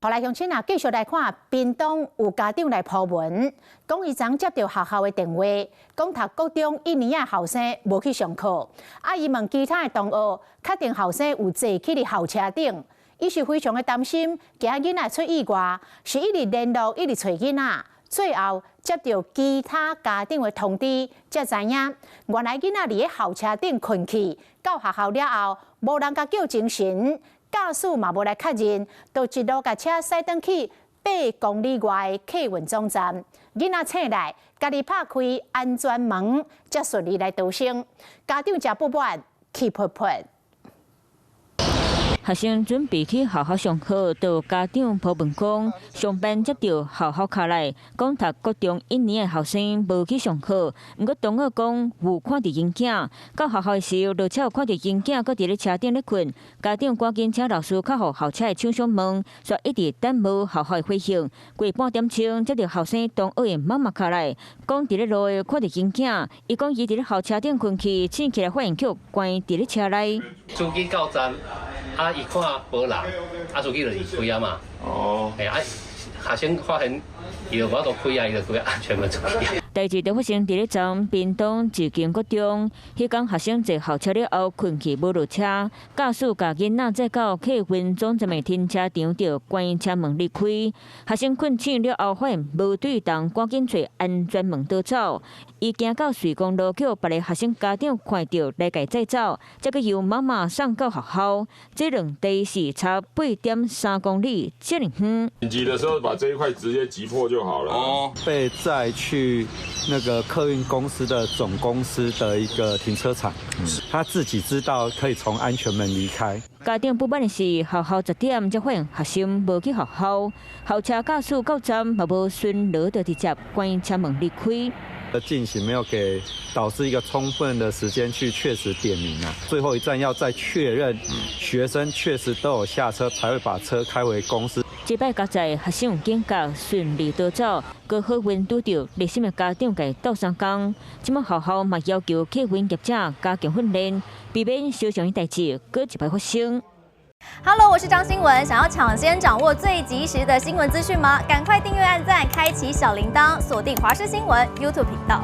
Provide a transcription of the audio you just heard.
后来乡亲啊，继续来看屏东有家长来抛文，讲伊昨接到学校的电话，讲读高中1年的后生无去上课，伊问其他的同学，确定后生有坐去伫校车顶，伊是非常的担心，惊囡仔出意外，是一直联络，一直找囡仔，最后接到其他家长的通知，才知影原来囡仔伫个校车顶困去，到学校了后，无人甲叫精神。驾驶嘛无来确认，就一路甲车驶转去8公里外的客运总站。囡仔醒来，家己拍开安全门，才顺利来逃生。家长真不满，气噗噗。学生准备去学校上课，就家长抱问讲，上班接到学校卡来，讲读高中1年的学生无去上课。毋过同学讲有看到因囝，到学校的时候，就才有看到因囝搁伫咧车顶咧困。家长赶紧请老师较互校车的厂商问，说一直等无学校的回应。过半点钟，接到学生同学的妈妈卡来，讲伫咧路的看到因囝，伊讲伊伫咧校车顶困去，醒起来发现去关伫咧车内。司机到站。伊看无人，司机就离开啊嘛。哦。学生发现伊就无法度开伊就开安全门出去。代志就发生伫咧站屏东自强国中，迄天学生坐校车了后困去无落车，驾驶甲囡仔载到客运总站的停车场，就关车门离开。学生困醒了后，发现无对动，赶紧找安全门逃走。伊行到瑞光路口，别个学生家长看到来甲载走，再佮由妈妈送到学校。这两地是差8.3公里，这么远。紧急的时候把这一块直接击破就好了。哦，被载去那个客运公司的总公司的一个停车场，他自己知道可以从安全门离开。家长不满的是，学校10点才发现学生无去学校，校车驾驶到站嘛无顺路，就直接关车门离开。的进行没有给导师一个充分的时间去确实点名啊，最后一站要再确认学生确实都有下车，才会把车开回公司。这摆加在学生有警觉，顺利逃走，搁好运拄到热心的家长给斗相共。即摆学校嘛要求客运业者加强训练，避免相同的代志搁一摆发生。Hello， 我是张新文。想要抢先掌握最及时的新闻资讯吗？赶快订阅、按赞、开启小铃铛，锁定华视新闻 YouTube 频道。